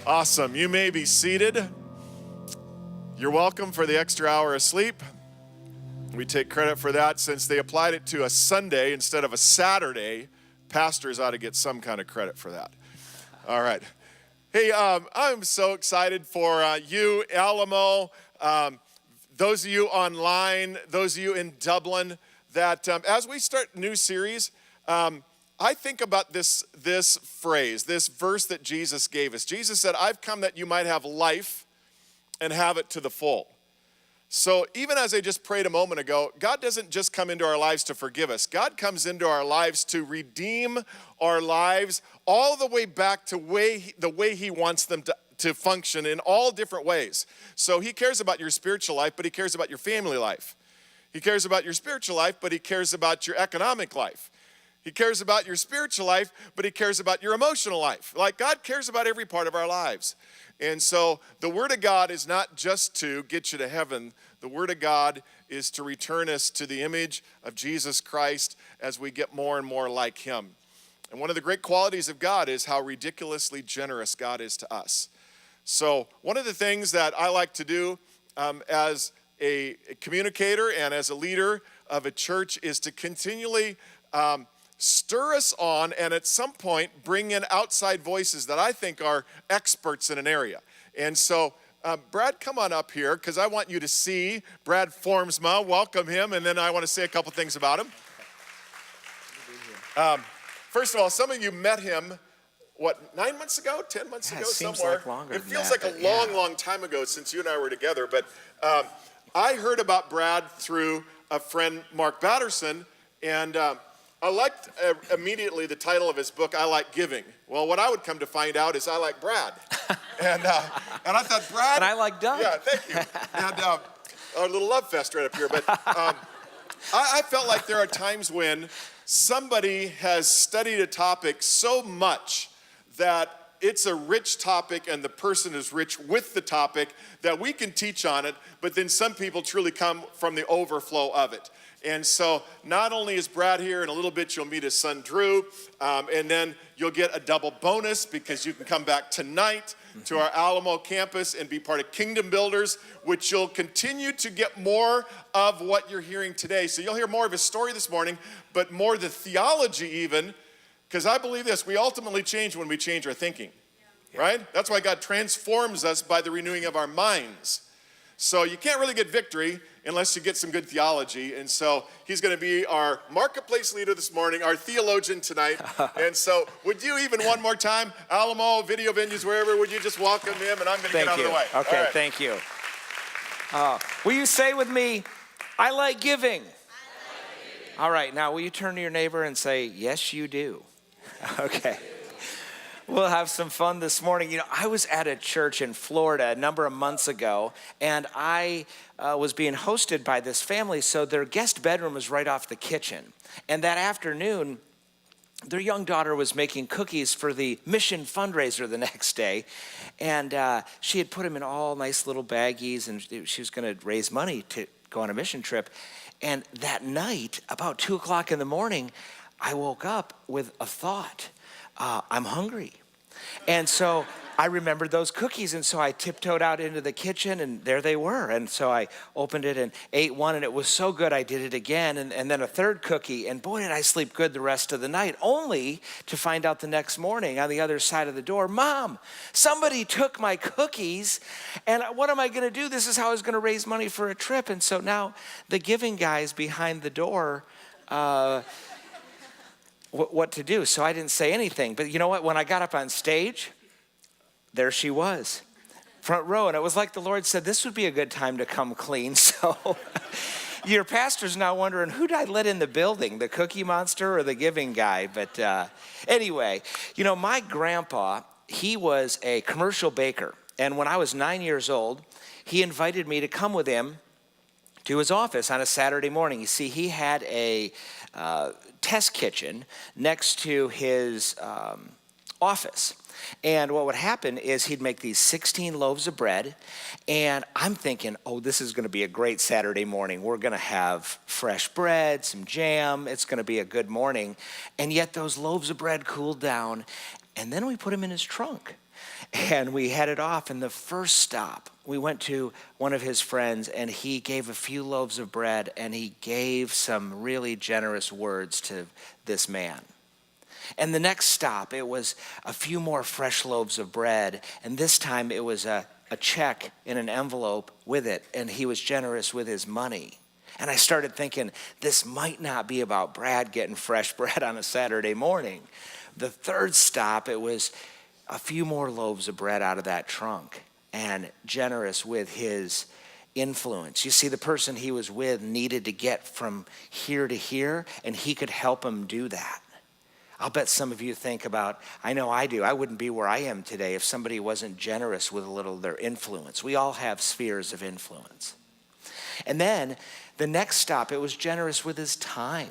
Awesome. You may be seated. You're welcome for the extra hour of sleep. We take credit for that since they applied it to a Sunday instead of a Saturday. Pastors ought to get some kind of credit for that. All right. Hey, I'm so excited for you, Alamo, those of you online, those of you in Dublin, that as we start a new series, I think about this phrase, this verse that Jesus gave us. Jesus said, I've come that you might have life and have it to the full. So even as I just prayed a moment ago, God doesn't just come into our lives to forgive us. God comes into our lives to redeem our lives all the way back to the way he wants them to function in all different ways. So he cares about your spiritual life, but he cares about your family life. He cares about your spiritual life, but he cares about your economic life. He cares about your spiritual life, but he cares about your emotional life. Like God cares about every part of our lives. And so the Word of God is not just to get you to heaven. The Word of God is to return us to the image of Jesus Christ as we get more and more like him. And one of the great qualities of God is how ridiculously generous God is to us. So one of the things that I like to do as a communicator and as a leader of a church is to continually stir us on, and at some point bring in outside voices that I think are experts in an area. And so, Brad, come on up here, because I want you to see Brad Formsma. Welcome him, and then I want to say a couple things about him. First of all, some of you met him, 9 months ago, 10 months ago, it seems somewhere? like longer It than feels that, like a long time ago since you and I were together. But I heard about Brad through a friend, Mark Batterson, and I liked immediately the title of his book, I Like Giving. Well, what I would come to find out is I like Brad. and I thought, Brad. And I like Doug. Yeah, thank you. And our little love fest right up here. But I felt like there are times when somebody has studied a topic so much that it's a rich topic and the person is rich with the topic that we can teach on it, but then some people truly come from the overflow of it. And so not only is Brad here, in a little bit you'll meet his son Drew, and then you'll get a double bonus because you can come back tonight to our Alamo campus and be part of Kingdom Builders, which you'll continue to get more of what you're hearing today. So you'll hear more of his story this morning, but more the theology even, because I believe this, we ultimately change when we change our thinking, right? That's why God transforms us by the renewing of our minds. So you can't really get victory unless you get some good theology. And so he's going to be our marketplace leader this morning, our theologian tonight. And so would you even one more time, Alamo, video venues, wherever, would you just welcome him? And I'm going to get out of the way. Okay, thank you. Will you say with me, I like giving? All right, now will you turn to your neighbor and say, yes, you do. Okay. We'll have some fun this morning. You know, I was at a church in Florida a number of months ago, and I was being hosted by this family, so their guest bedroom was right off the kitchen. And that afternoon, their young daughter was making cookies for the mission fundraiser the next day, and she had put them in all nice little baggies, and she was going to raise money to go on a mission trip. And that night, about 2 o'clock in the morning, I woke up with a thought. I'm hungry. And so I remembered those cookies, and so I tiptoed out into the kitchen, and there they were. And so I opened it and ate one, and it was so good I did it again, and then a third cookie, and boy, did I sleep good the rest of the night, only to find out the next morning on the other side of the door, Mom, somebody took my cookies, and what am I going to do? This is how I was going to raise money for a trip. And so now the giving guy's behind the door, what to do. So I didn't say anything. But you know what? When I got up on stage, there she was, front row. And it was like the Lord said, this would be a good time to come clean. So your pastor's now wondering, who did I let in the building, the Cookie Monster or the giving guy? But anyway, you know, my grandpa, he was a commercial baker. And when I was 9 years old, he invited me to come with him to his office on a Saturday morning. You see, he had a test kitchen next to his office. And what would happen is he'd make these 16 loaves of bread, and I'm thinking, oh, this is going to be a great Saturday morning. We're going to have fresh bread, some jam. It's going to be a good morning. And yet those loaves of bread cooled down, and then we put them in his trunk. And we headed off, and the first stop, we went to one of his friends, and he gave a few loaves of bread, and he gave some really generous words to this man. And the next stop, it was a few more fresh loaves of bread, and this time it was a check in an envelope with it, and he was generous with his money. And I started thinking, this might not be about Brad getting fresh bread on a Saturday morning. The third stop, it was a few more loaves of bread out of that trunk, and generous with his influence. You see, the person he was with needed to get from here to here, and he could help him do that. I'll bet some of you think about, I know I do, I wouldn't be where I am today if somebody wasn't generous with a little of their influence. We all have spheres of influence. And then the next stop, it was generous with his time.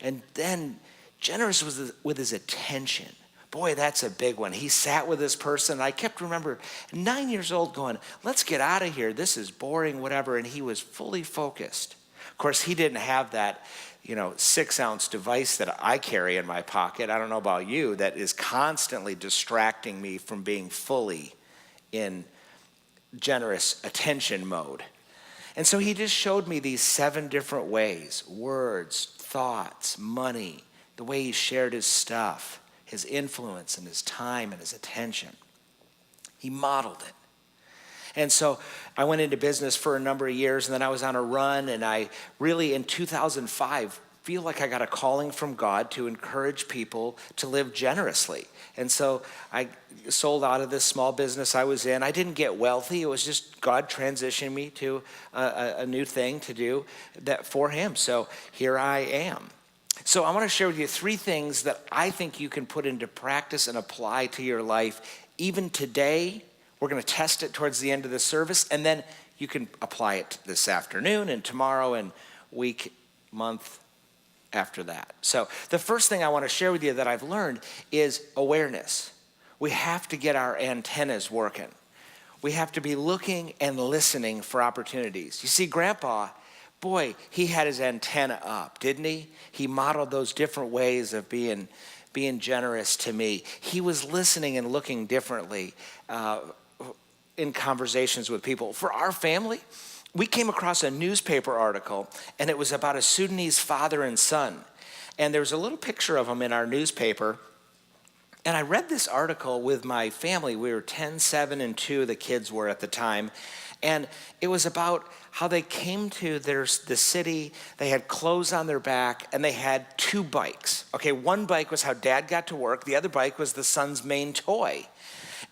And then generous with his attention. Boy, that's a big one. He sat with this person. I kept remember 9 years old going, let's get out of here. This is boring, whatever. And he was fully focused. Of course, he didn't have that 6-ounce device that I carry in my pocket. I don't know about you, that is constantly distracting me from being fully in generous attention mode. And so he just showed me these 7 different ways: words, thoughts, money, the way he shared his stuff, his influence and his time and his attention. He modeled it. And so I went into business for a number of years, and then I was on a run, and I really, in 2005, feel like I got a calling from God to encourage people to live generously. And so I sold out of this small business I was in. I didn't get wealthy. It was just God transitioning me to a new thing to do that for him. So here I am. So I want to share with you 3 things that I think you can put into practice and apply to your life even today. We're going to test it towards the end of the service, and then you can apply it this afternoon and tomorrow and week, month after that. So the first thing I want to share with you that I've learned is awareness. We have to get our antennas working. We have to be looking and listening for opportunities. You see, Grandpa, boy, he had his antenna up, didn't he? He modeled those different ways of being generous to me. He was listening and looking differently in conversations with people. For our family, we came across a newspaper article, and it was about a Sudanese father and son. And there was a little picture of them in our newspaper. And I read this article with my family. We were 10, 7, and 2, the kids were at the time. And it was about how they came to the city. They had clothes on their back, and they had 2 bikes. Okay, one bike was how dad got to work. The other bike was the son's main toy.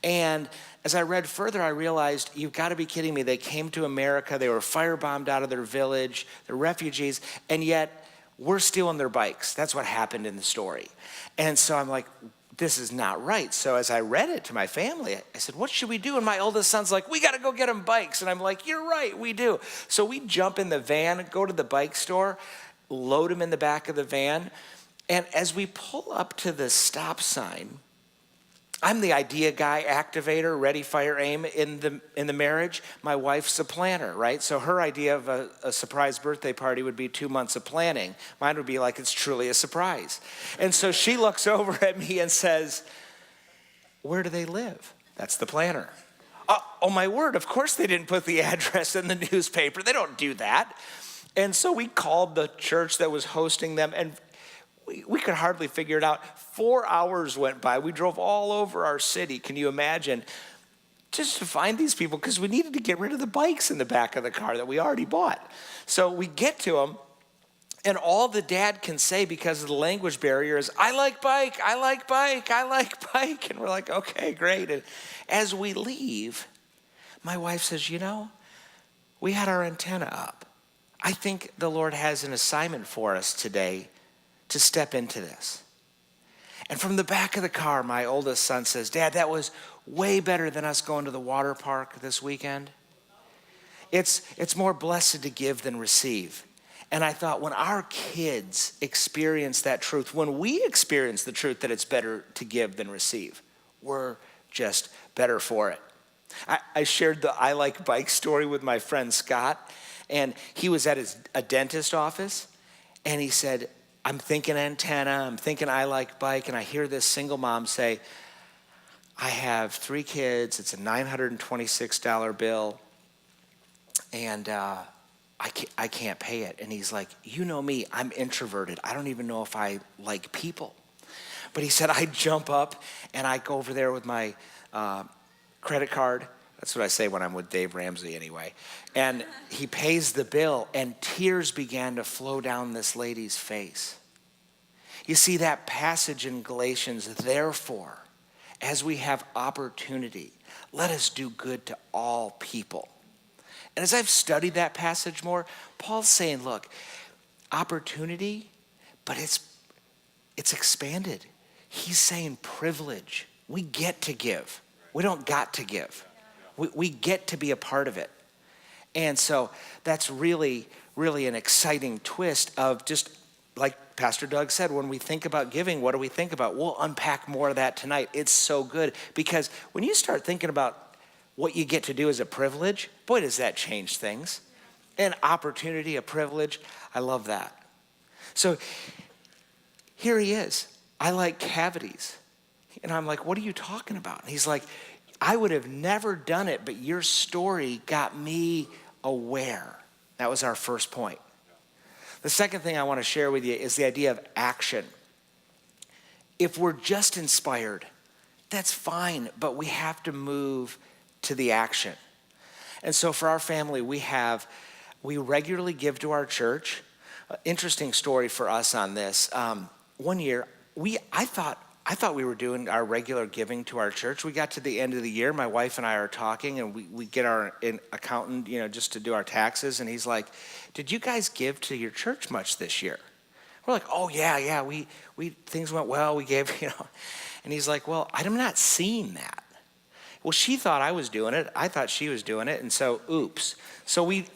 And as I read further, I realized, you've got to be kidding me. They came to America. They were firebombed out of their village. They're refugees. And yet, we're stealing their bikes. That's what happened in the story. And so I'm like, this is not right. So as I read it to my family, I said, what should we do? And my oldest son's like, we got to go get them bikes. And I'm like, you're right, we do. So we jump in the van, go to the bike store, load them in the back of the van. And as we pull up to the stop sign, I'm the idea guy, activator, ready, fire, aim in the marriage. My wife's a planner, right? So her idea of a surprise birthday party would be 2 months of planning. Mine would be like, it's truly a surprise. And so she looks over at me and says, where do they live? That's the planner. Oh, my word, of course they didn't put the address in the newspaper. They don't do that. And so we called the church that was hosting them, and we could hardly figure it out. 4 hours went by. We drove all over our city. Can you imagine? Just to find these people, because we needed to get rid of the bikes in the back of the car that we already bought. So we get to them, and all the dad can say, because of the language barrier, is, I like bike, I like bike, I like bike. And we're like, okay, great. And as we leave, my wife says, we had our antenna up. I think the Lord has an assignment for us today to step into this. And from the back of the car, my oldest son says, Dad, that was way better than us going to the water park this weekend. It's more blessed to give than receive. And I thought, when our kids experience that truth, when we experience the truth that it's better to give than receive, we're just better for it. I shared the I Like Bike story with my friend Scott, and he was at a dentist office, and he said, I'm thinking antenna, I'm thinking I Like Bike, and I hear this single mom say, I have 3 kids, it's a $926 bill, and I can't pay it. And he's like, you know me, I'm introverted. I don't even know if I like people. But he said, I jump up and I go over there with my credit card. That's what I say when I'm with Dave Ramsey anyway. And he pays the bill, and tears began to flow down this lady's face. You see that passage in Galatians, therefore, as we have opportunity, let us do good to all people. And as I've studied that passage more, Paul's saying, look, opportunity, but it's expanded. He's saying privilege. We get to give. We don't got to give. We get to be a part of it. And so that's really, really an exciting twist of just like Pastor Doug said, when we think about giving, what do we think about? We'll unpack more of that tonight. It's so good because when you start thinking about what you get to do as a privilege, boy, does that change things. An opportunity, a privilege, I love that. So here he is. I like cavities. And I'm like, what are you talking about? And he's like, I would have never done it, but your story got me aware. That was our first point. The second thing I want to share with you is the idea of action. If we're just inspired, that's fine, but we have to move to the action. And so for our family, we regularly give to our church. Interesting story for us on this. One year, I thought we were doing our regular giving to our church. We got to the end of the year, my wife and I are talking, and we get our accountant, just to do our taxes, and he's like, did you guys give to your church much this year? We're like, oh yeah, we things went well, we gave, And he's like, well, I'm not seeing that. Well, she thought I was doing it. I thought she was doing it. And so, oops. So we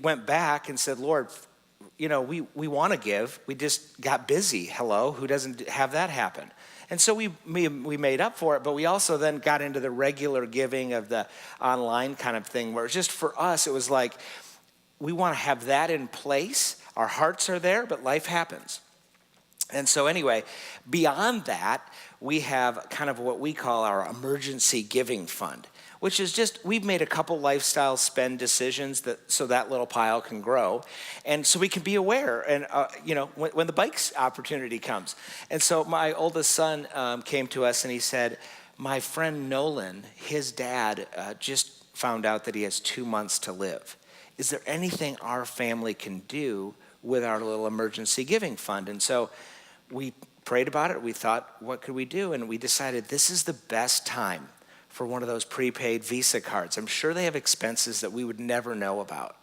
went back and said, Lord, we want to give. We just got busy. Hello, who doesn't have that happen? And so we made up for it, but we also then got into the regular giving of the online kind of thing where it's just for us, it was like, we want to have that in place. Our hearts are there, but life happens. And so anyway, beyond that, we have kind of what we call our emergency giving fund, which is just, we've made a couple lifestyle spend decisions so that little pile can grow. And so we can be aware and, when the bikes opportunity comes. And so my oldest son came to us and he said, my friend Nolan, his dad just found out that he has 2 months to live. Is there anything our family can do with our little emergency giving fund? And so we prayed about it. We thought, what could we do? And we decided this is the best time for one of those prepaid Visa cards. I'm sure they have expenses that we would never know about.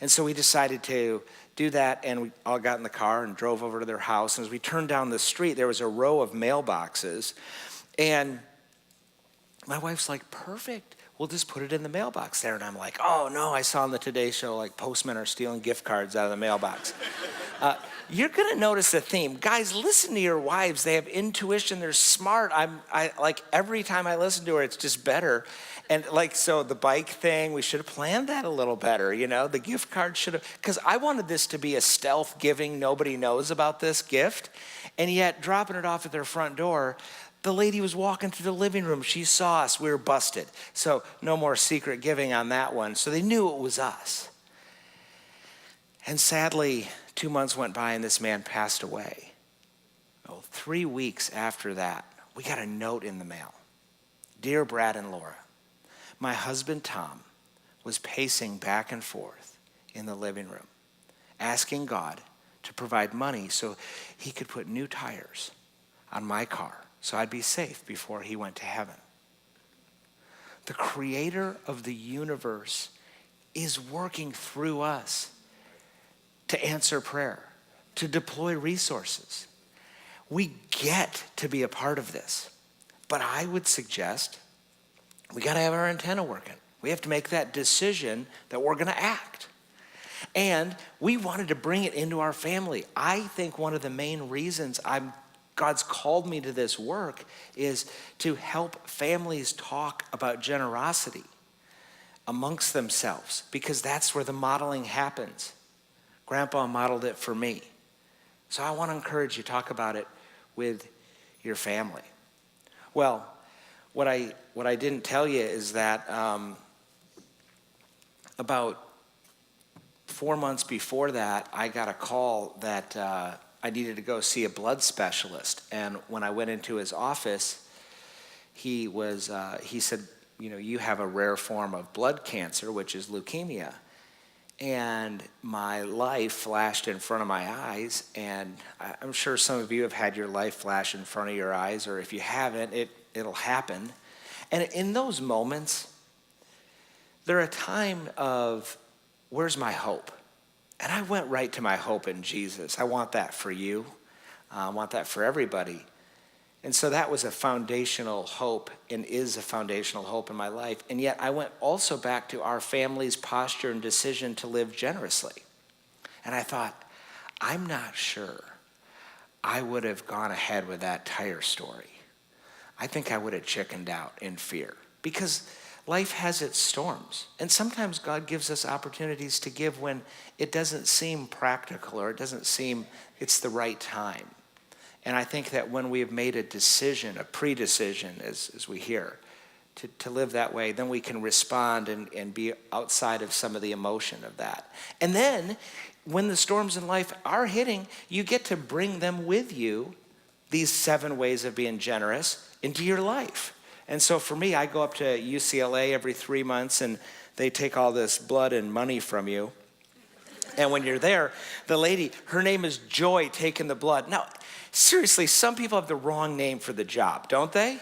And so we decided to do that, and we all got in the car and drove over to their house. And as we turned down the street, there was a row of mailboxes. And my wife's like, perfect. We'll just put it in the mailbox there. And I'm like, oh no, I saw on the Today Show, like postmen are stealing gift cards out of the mailbox. You're gonna notice a theme. Guys, listen to your wives. They have intuition, they're smart. I like every time I listen to her, it's just better. And so the bike thing, we should have planned that a little better, the gift card should have, because I wanted this to be a stealth giving, nobody knows about this gift. And yet dropping it off at their front door, the lady was walking through the living room. She saw us. We were busted. So no more secret giving on that one. So they knew it was us. And sadly, 2 months went by and this man passed away. 3 weeks after that, we got a note in the mail. Dear Brad and Laura, my husband Tom was pacing back and forth in the living room, asking God to provide money so he could put new tires on my car so I'd be safe before he went to heaven. The creator of the universe is working through us to answer prayer, to deploy resources. We get to be a part of this. But I would suggest we got to have our antenna working. We have to make that decision that we're going to act. And we wanted to bring it into our family. I think one of the main reasons God's called me to this work is to help families talk about generosity amongst themselves, because that's where the modeling happens. Grandpa modeled it for me. So I want to encourage you to talk about it with your family. Well, what I didn't tell you is that about 4 months before that, I got a call that I needed to go see a blood specialist. And when I went into his office, he said, you have a rare form of blood cancer, which is leukemia. And my life flashed in front of my eyes, and I'm sure some of you have had your life flash in front of your eyes, or if you haven't, it'll happen. And in those moments, they're a time of, where's my hope? And I went right to my hope in Jesus. I want that for you. I want that for everybody. And so that was a foundational hope, and is a foundational hope in my life. And yet I went also back to our family's posture and decision to live generously. And I thought, I'm not sure I would have gone ahead with that tire story. I think I would have chickened out in fear, because life has its storms. And sometimes God gives us opportunities to give when it doesn't seem practical, or it doesn't seem it's the right time. And I think that when we have made a decision, a pre-decision, as we hear, to live that way, then we can respond and be outside of some of the emotion of that. And then when the storms in life are hitting, you get to bring them with you, these 7 ways of being generous, into your life. And so for me, I go up to UCLA every 3 months, and they take all this blood and money from you. And when you're there, the lady, her name is Joy, taking the blood. Now, seriously, some people have the wrong name for the job, don't they?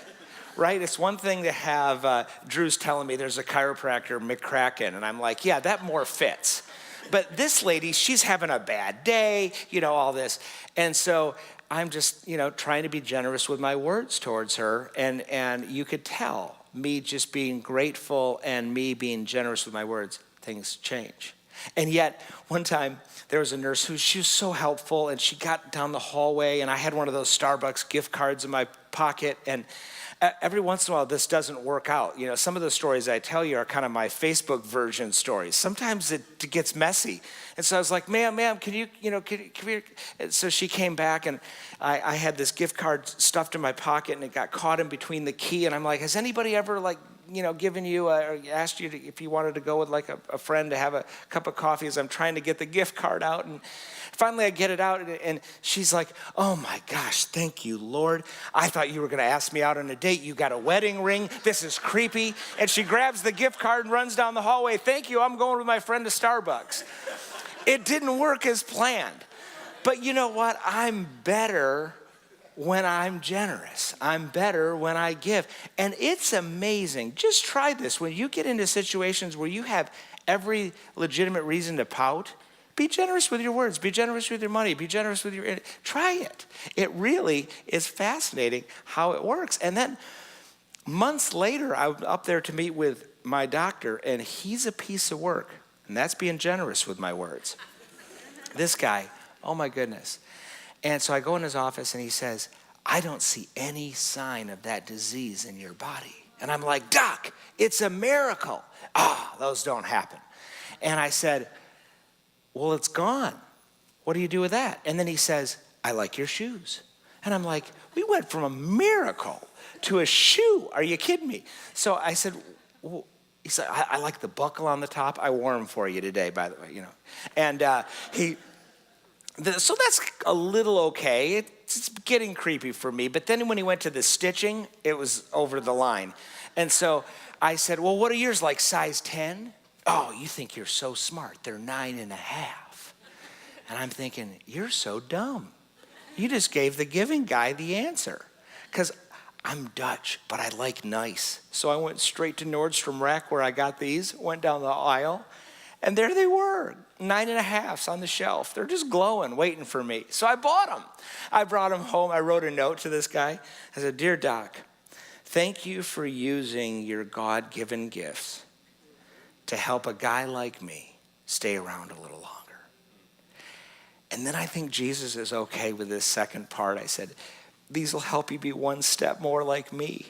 Right? It's one thing to have, Drew's telling me there's a chiropractor, McCracken, and I'm like, yeah, that more fits. But this lady, she's having a bad day, all this. And so I'm just, trying to be generous with my words towards her. And you could tell me just being grateful and me being generous with my words, things change. And yet, one time, there was a nurse she was so helpful, and she got down the hallway, and I had one of those Starbucks gift cards in my pocket, and every once in a while, this doesn't work out. Some of the stories I tell you are kind of my Facebook version stories. Sometimes it gets messy. And so I was like, ma'am, can you come here? And so she came back, and I had this gift card stuffed in my pocket, and it got caught in between the key, and I'm like, has anybody ever, given you or asked you if you wanted to go with a friend to have a cup of coffee as I'm trying to get the gift card out? And finally I get it out, and she's like, oh my gosh, thank you, Lord. I thought you were going to ask me out on a date. You got a wedding ring. This is creepy. And she grabs the gift card and runs down the hallway. Thank you, I'm going with my friend to Starbucks. It didn't work as planned. But you know what? I'm better when I'm generous. I'm better when I give. And it's amazing. Just try this. When you get into situations where you have every legitimate reason to pout, be generous with your words. Be generous with your money. Be generous with your... Try it. It really is fascinating how it works. And then months later, I was up there to meet with my doctor, and he's a piece of work. And that's being generous with my words. This guy, oh my goodness. And so I go in his office, and he says, I don't see any sign of that disease in your body. And I'm like, Doc, it's a miracle. Those don't happen. And I said, well, it's gone. What do you do with that? And then he says, I like your shoes. And I'm like, we went from a miracle to a shoe. Are you kidding me? So I said, well, he said, I like the buckle on the top. I wore them for you today, by the way, And so that's a little okay. It's getting creepy for me. But then when he went to the stitching, it was over the line. And so I said, well, what are yours, like size 10? Oh, you think you're so smart. They're 9.5. And I'm thinking, you're so dumb. You just gave the giving guy the answer. Because I'm Dutch, but I like nice. So I went straight to Nordstrom Rack where I got these, went down the aisle, and there they were, 9.5s on the shelf. They're just glowing, waiting for me. So I bought them. I brought them home. I wrote a note to this guy. I said, Dear Doc, thank you for using your God-given gifts to help a guy like me stay around a little longer. And then I think Jesus is okay with this second part. I said, these will help you be one step more like me.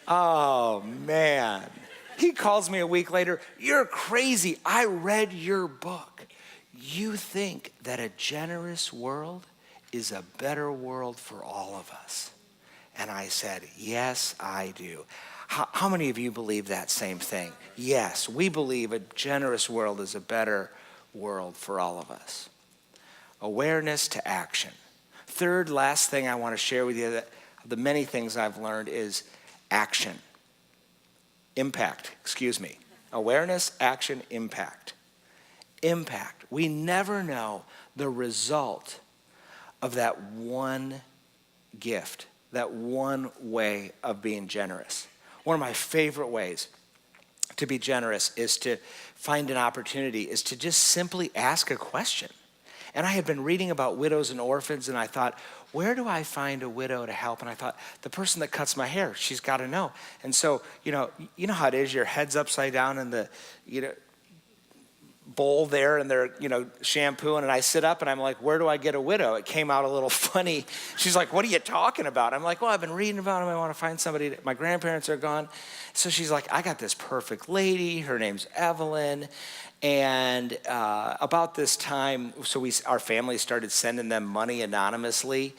Oh, man. He calls me a week later, you're crazy. I read your book. You think that a generous world is a better world for all of us? And I said, yes, I do. How many of you believe that same thing? Yes, we believe a generous world is a better world for all of us. Awareness to action. Third, last thing I want to share with you, that the many things I've learned, is action. Impact, excuse me. Awareness, action, impact. Impact. We never know the result of that one gift, that one way of being generous. One of my favorite ways to be generous is to find an opportunity, is to just simply ask a question. And I had been reading about widows and orphans, and I thought, where do I find a widow to help? And I thought, the person that cuts my hair, she's got to know. And so, you know how it is, your head's upside down in the, bowl there, and they're, shampooing, and I sit up and I'm like, where do I get a widow? It came out a little funny. She's like, what are you talking about? I'm like, well, I've been reading about them. I want to find somebody. My grandparents are gone. So she's like, I got this perfect lady. Her name's Evelyn. And about this time, so our family started sending them money anonymously,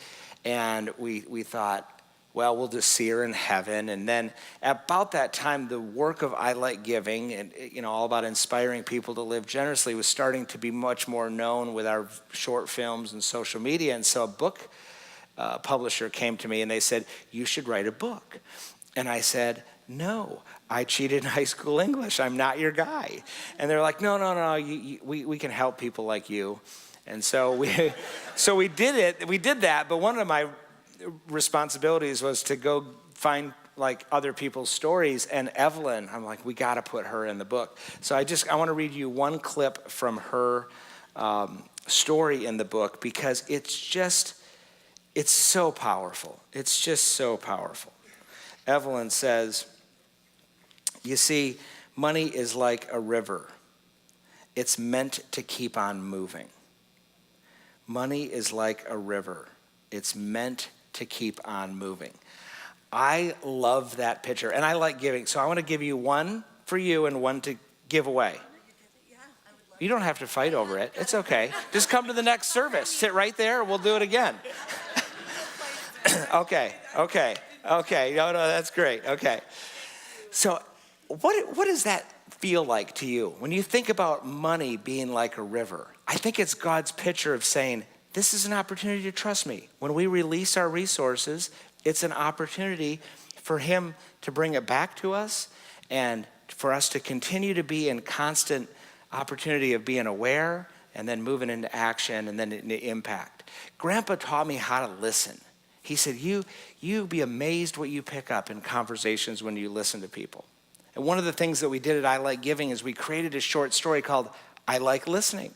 and we thought, well, we'll just see her in heaven. And then about that time, the work of I Like Giving, and all about inspiring people to live generously, was starting to be much more known with our short films and social media. And so a book publisher came to me and they said, you should write a book. And I said, no, I cheated in high school English. I'm not your guy. And they're like, no, we can help people like you. And so we did it. We did that. But one of my responsibilities was to go find like other people's stories, and Evelyn, I'm like, we got to put her in the book. So I want to read you one clip from her story in the book, because it's so powerful. It's just so powerful. Evelyn says, you see, money is like a river. It's meant to keep on moving. Money is like a river. It's meant to keep on moving. I love that picture, and I like giving. So I want to give you one for you and one to give away. You don't have to fight over it. It's okay. Just come to the next service. Sit right there. We'll do it again. Okay. No, that's great. Okay. So what does that feel like to you? When you think about money being like a river, I think it's God's picture of saying, this is an opportunity to trust me. When we release our resources, it's an opportunity for him to bring it back to us, and for us to continue to be in constant opportunity of being aware and then moving into action and then into impact. Grandpa taught me how to listen. He said, you be amazed what you pick up in conversations when you listen to people. And one of the things that we did at I Like Giving is we created a short story called I Like Listening.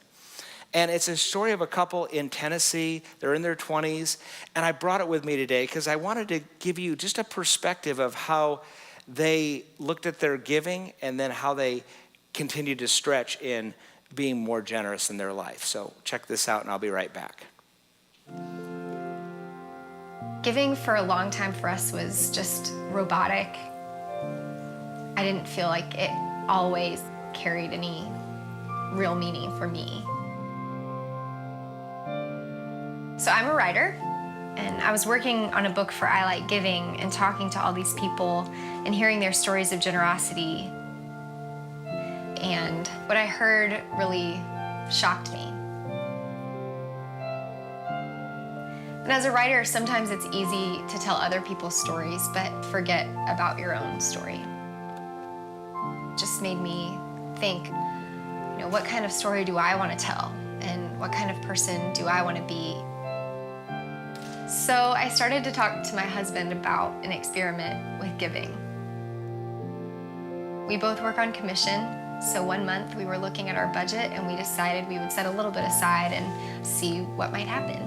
And it's a story of a couple in Tennessee. They're in their 20s. And I brought it with me today because I wanted to give you just a perspective of how they looked at their giving and then how they continued to stretch in being more generous in their life. So check this out and I'll be right back. Giving for a long time for us was just robotic. I didn't feel like it always carried any real meaning for me. So I'm a writer, and I was working on a book for I Like Giving and talking to all these people and hearing their stories of generosity. And what I heard really shocked me. And as a writer, sometimes it's easy to tell other people's stories, but forget about your own story. It just made me think, what kind of story do I want to tell? And what kind of person do I want to be? So I started to talk to my husband about an experiment with giving. We both work on commission, so one month we were looking at our budget and we decided we would set a little bit aside and see what might happen.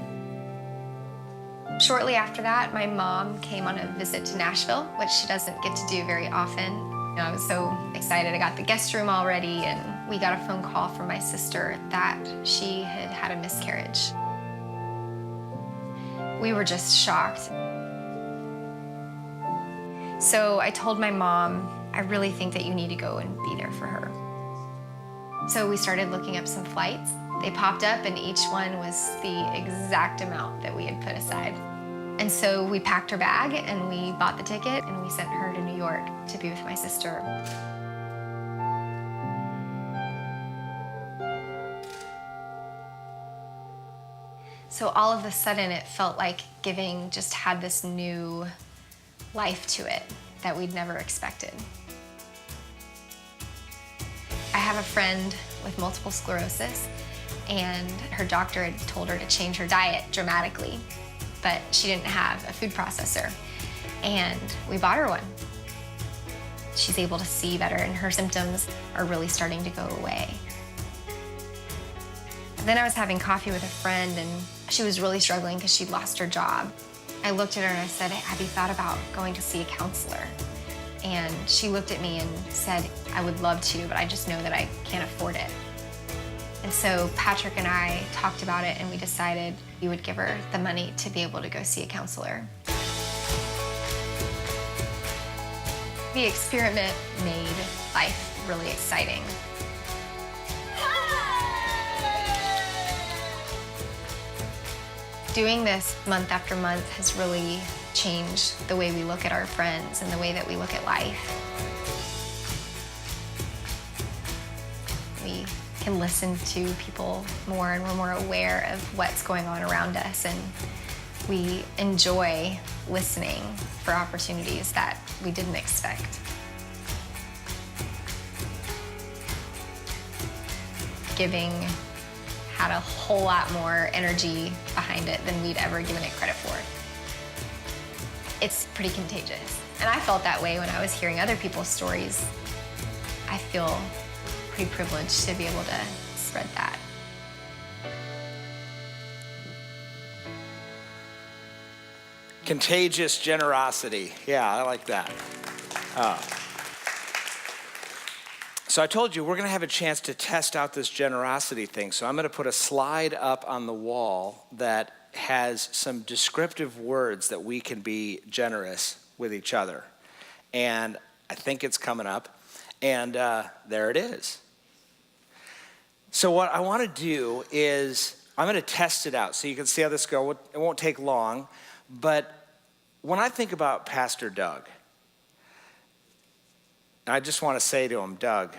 Shortly after that, my mom came on a visit to Nashville, which she doesn't get to do very often. I was so excited. I got the guest room all ready, and we got a phone call from my sister that she had had a miscarriage. We were just shocked. So I told my mom, I really think that you need to go and be there for her. So we started looking up some flights. They popped up, and each one was the exact amount that we had put aside. And so we packed her bag, and we bought the ticket, and we sent her to New York to be with my sister. So all of a sudden, it felt like giving just had this new life to it that we'd never expected. I have a friend with multiple sclerosis, and her doctor had told her to change her diet dramatically, but she didn't have a food processor, and we bought her one. She's able to see better, and her symptoms are really starting to go away. Then I was having coffee with a friend, and she was really struggling because she'd lost her job. I looked at her and I said, have you thought about going to see a counselor? And she looked at me and said, I would love to, but I just know that I can't afford it. And so Patrick and I talked about it, and we decided we would give her the money to be able to go see a counselor. The experiment made life really exciting. Doing this month after month has really changed the way we look at our friends and the way that we look at life. We can listen to people more, and we're more aware of what's going on around us, and we enjoy listening for opportunities that we didn't expect. Giving had a whole lot more energy behind it than we'd ever given it credit for. It's pretty contagious. And I felt that way when I was hearing other people's stories. I feel pretty privileged to be able to spread that. Contagious generosity. Yeah, I like that. So I told you we're going to have a chance to test out this generosity thing. So I'm going to put a slide up on the wall that has some descriptive words that we can be generous with each other. And I think it's coming up. And there it is. So what I want to do is I'm going to test it out so you can see how this goes. It won't take long. But when I think about Pastor Doug, I just want to say to him, Doug,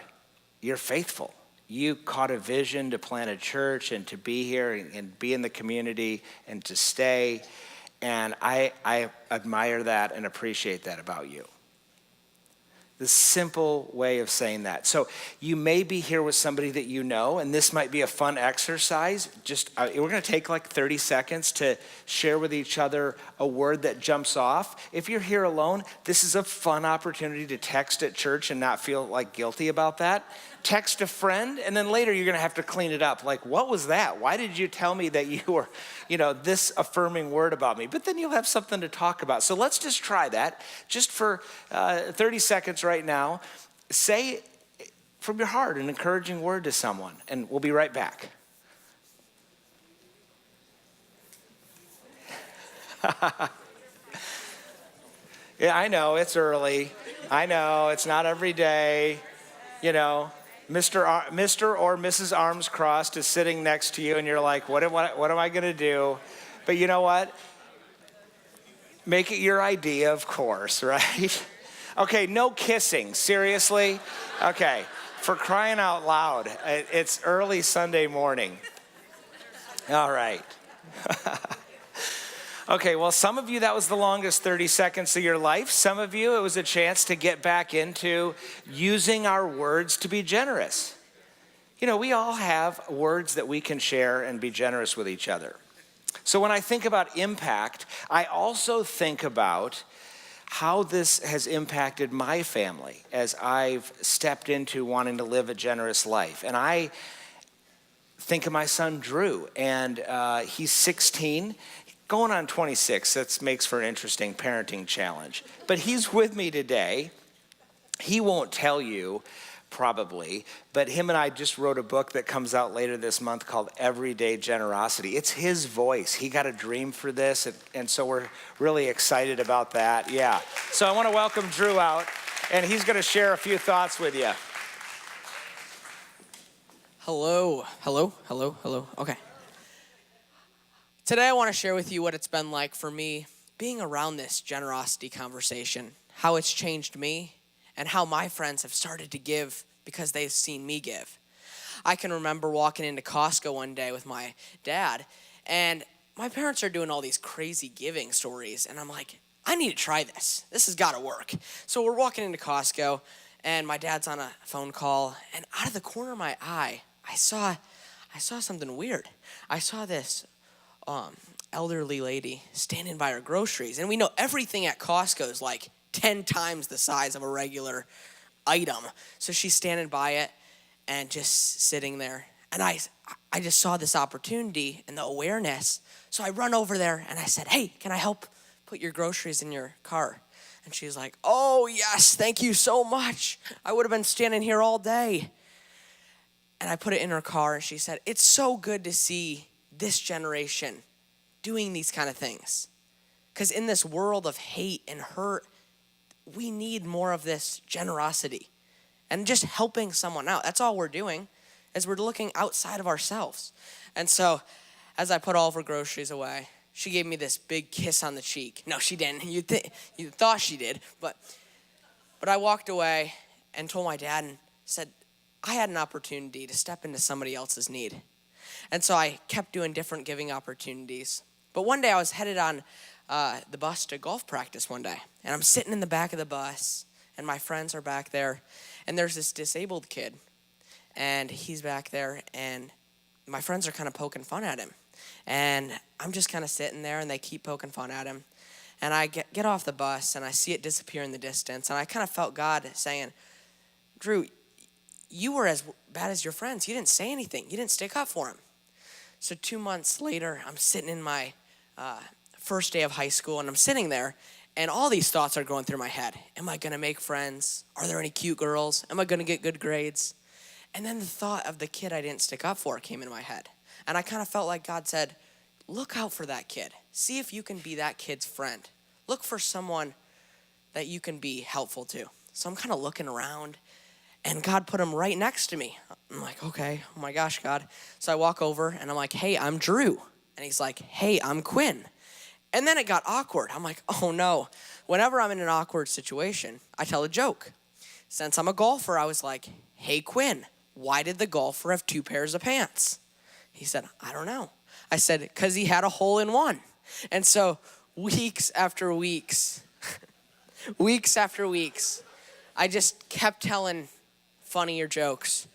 you're faithful. You caught a vision to plant a church and to be here and be in the community and to stay. And I admire that and appreciate that about you. The simple way of saying that. So you may be here with somebody that you know, and this might be a fun exercise. We're going to take like 30 seconds to share with each other a word that jumps off. If you're here alone, this is a fun opportunity to text at church and not feel like guilty about that. Text a friend, and then later you're going to have to clean it up. Like, what was that? Why did you tell me that you were, this affirming word about me? But then you'll have something to talk about. So let's just try that. Just for 30 seconds right now, say from your heart an encouraging word to someone, and we'll be right back. Yeah, I know, it's early. I know, it's not every day. Mr. or Mrs. Arms Crossed is sitting next to you, and you're like, what am I going to do? But you know what? Make it your idea, of course, right? Okay, no kissing. Seriously? Okay, for crying out loud. It's early Sunday morning. All right. Okay, well, some of you, that was the longest 30 seconds of your life. Some of you, it was a chance to get back into using our words to be generous. We all have words that we can share and be generous with each other. So when I think about impact, I also think about how this has impacted my family as I've stepped into wanting to live a generous life. And I think of my son, Drew, and he's 16. going on 26. That makes for an interesting parenting challenge. But he's with me today. He won't tell you, probably, but him and I just wrote a book that comes out later this month called Everyday Generosity. It's his voice. He got a dream for this, and so we're really excited about that. Yeah. So I want to welcome Drew out, and he's going to share a few thoughts with you. Hello. Okay. Today I want to share with you what it's been like for me being around this generosity conversation, how it's changed me, and how my friends have started to give because they've seen me give. I can remember walking into Costco one day with my dad, and my parents are doing all these crazy giving stories, and I'm like, I need to try this. This has got to work. So we're walking into Costco, and my dad's on a phone call, and out of the corner of my eye, I saw something weird. I saw this elderly lady standing by her groceries, and we know everything at Costco is like 10 times the size of a regular item. So she's standing by it and just sitting there. And I just saw this opportunity and the awareness. So I run over there and I said, hey, can I help put your groceries in your car? And she's like, oh, yes, thank you so much. I would have been standing here all day. And I put it in her car and she said, it's so good to see this generation doing these kind of things. Because in this world of hate and hurt, we need more of this generosity and just helping someone out. That's all we're doing, is we're looking outside of ourselves. And so as I put all of her groceries away, she gave me this big kiss on the cheek. No, she didn't. You thought she did. But I walked away and told my dad and said, I had an opportunity to step into somebody else's need. And so I kept doing different giving opportunities. But one day I was headed on the bus to golf practice one day. And I'm sitting in the back of the bus, and my friends are back there. And there's this disabled kid, and he's back there, and my friends are kind of poking fun at him. And I'm just kind of sitting there, and they keep poking fun at him. And I get off the bus, and I see it disappear in the distance. And I kind of felt God saying, Drew, you were as bad as your friends. You didn't say anything. You didn't stick up for him. So 2 months later, I'm sitting in my first day of high school, and I'm sitting there, and all these thoughts are going through my head. Am I going to make friends? Are there any cute girls? Am I going to get good grades? And then the thought of the kid I didn't stick up for came into my head. And I kind of felt like God said, look out for that kid. See if you can be that kid's friend. Look for someone that you can be helpful to. So I'm kind of looking around, and God put him right next to me. I'm like, okay, oh my gosh, God. So I walk over, and I'm like, hey, I'm Drew. And he's like, hey, I'm Quinn. And then it got awkward. I'm like, oh no. Whenever I'm in an awkward situation, I tell a joke. Since I'm a golfer, I was like, hey, Quinn, why did the golfer have 2 pairs of pants? He said, I don't know. I said, because he had a hole in one. And so weeks after weeks, I just kept telling funnier jokes.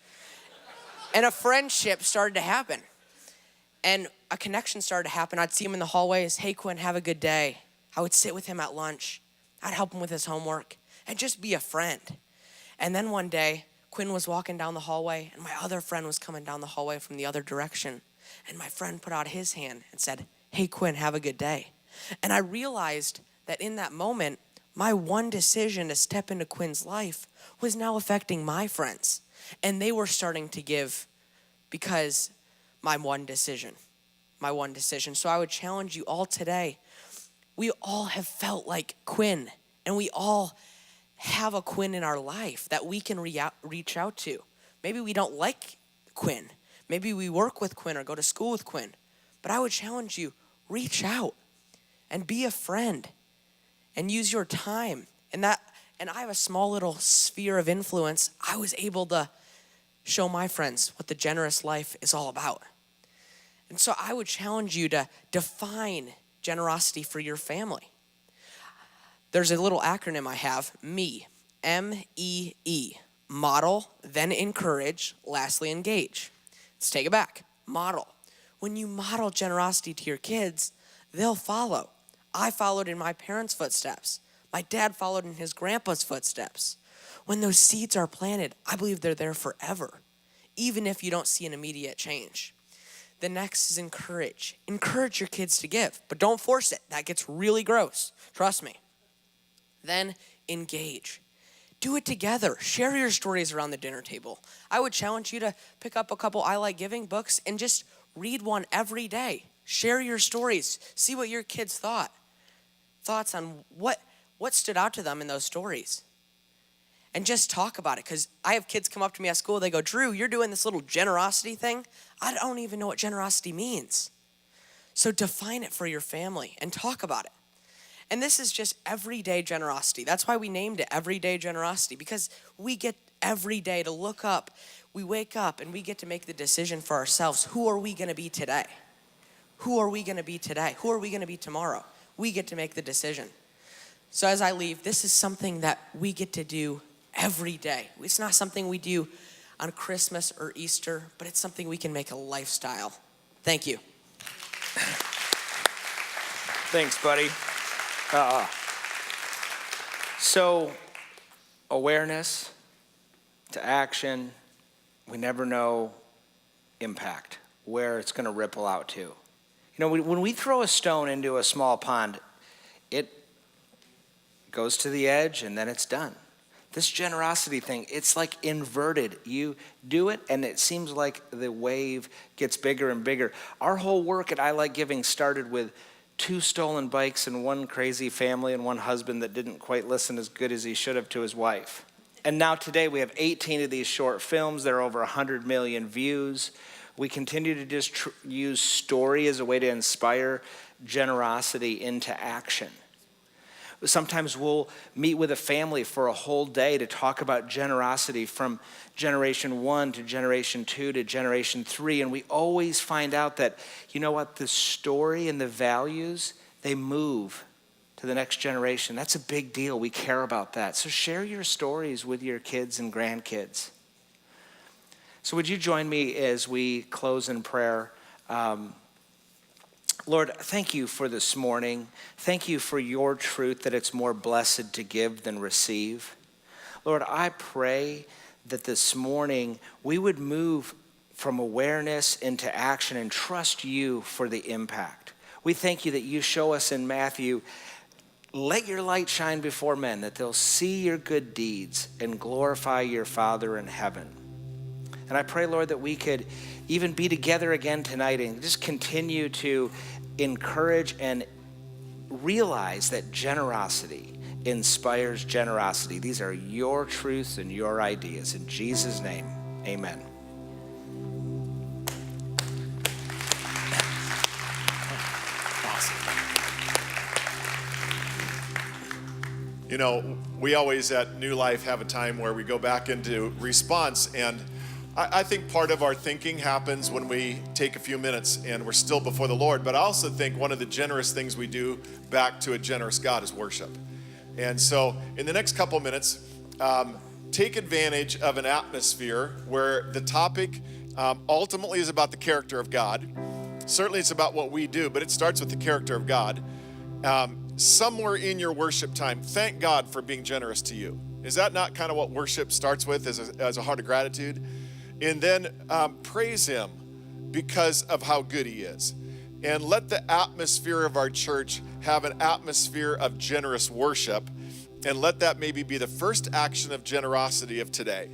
And a friendship started to happen. And a connection started to happen. I'd see him in the hallways. Hey, Quinn, have a good day. I would sit with him at lunch. I'd help him with his homework and just be a friend. And then one day, Quinn was walking down the hallway, and my other friend was coming down the hallway from the other direction. And my friend put out his hand and said, hey, Quinn, have a good day. And I realized that in that moment, my one decision to step into Quinn's life was now affecting my friends. And they were starting to give because my one decision. So I would challenge you all today. We all have felt like Quinn, and we all have a Quinn in our life that we can reach out to. Maybe we don't like Quinn. Maybe we work with Quinn or go to school with Quinn. But I would challenge you, reach out and be a friend and use your time. And I have a small little sphere of influence. I was able to show my friends what the generous life is all about. And so I would challenge you to define generosity for your family. There's a little acronym I have, MEE, M-E-E, model, then encourage, lastly engage. Let's take it back, model. When you model generosity to your kids, they'll follow. I followed in my parents' footsteps. My dad followed in his grandpa's footsteps. When those seeds are planted, I believe they're there forever, even if you don't see an immediate change. The next is encourage. Encourage your kids to give, but don't force it. That gets really gross. Trust me. Then engage. Do it together. Share your stories around the dinner table. I would challenge you to pick up a couple I Like Giving books and just read one every day. Share your stories. See what your kids thoughts on what stood out to them in those stories. And just talk about it, because I have kids come up to me at school, they go, Drew, you're doing this little generosity thing. I don't even know what generosity means. So define it for your family and talk about it. And this is just everyday generosity. That's why we named it Everyday Generosity, because we get every day to look up. We wake up and we get to make the decision for ourselves. Who are we going to be today? Who are we going to be today? Who are we going to be tomorrow? We get to make the decision. So as I leave, this is something that we get to do every day. It's not something we do on Christmas or Easter, but it's something we can make a lifestyle. Thank you. Thanks, buddy. So, awareness to action, we never know impact, where it's going to ripple out to. You know, when we throw a stone into a small pond, it goes to the edge and then it's done. This generosity thing, it's like inverted. You do it and it seems like the wave gets bigger and bigger. Our whole work at I Like Giving started with 2 stolen bikes and 1 crazy family and 1 husband that didn't quite listen as good as he should have to his wife. And now today we have 18 of these short films. They're over 100 million views. We continue to just use story as a way to inspire generosity into action. Sometimes we'll meet with a family for a whole day to talk about generosity from generation 1 to generation 2 to generation 3. And we always find out that, you know what, the story and the values, they move to the next generation. That's a big deal. We care about that. So share your stories with your kids and grandkids. So would you join me as we close in prayer? Lord, thank you for this morning. Thank you for your truth that it's more blessed to give than receive. Lord, I pray that this morning we would move from awareness into action and trust you for the impact. We thank you that you show us in Matthew, let your light shine before men, that they'll see your good deeds and glorify your Father in heaven. And I pray, Lord, that we could even be together again tonight and just continue to encourage and realize that generosity inspires generosity. These are your truths and your ideas. In Jesus' name, amen. You know, we always at New Life have a time where we go back into response, and I think part of our thinking happens when we take a few minutes and we're still before the Lord, but I also think one of the generous things we do back to a generous God is worship. And so in the next couple minutes, take advantage of an atmosphere where the topic ultimately is about the character of God. Certainly it's about what we do, but it starts with the character of God. Somewhere in your worship time, thank God for being generous to you. Is that not kind of what worship starts with, as a heart of gratitude? And then praise him because of how good he is. And let the atmosphere of our church have an atmosphere of generous worship. And let that maybe be the first action of generosity of today.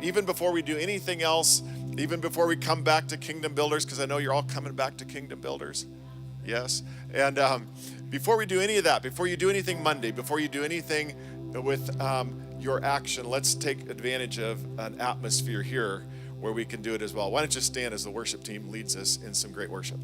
Even before we do anything else, even before we come back to Kingdom Builders, because I know you're all coming back to Kingdom Builders. Yes. And before we do any of that, before you do anything Monday, before you do anything with your action, let's take advantage of an atmosphere here where we can do it as well. Why don't you stand as the worship team leads us in some great worship?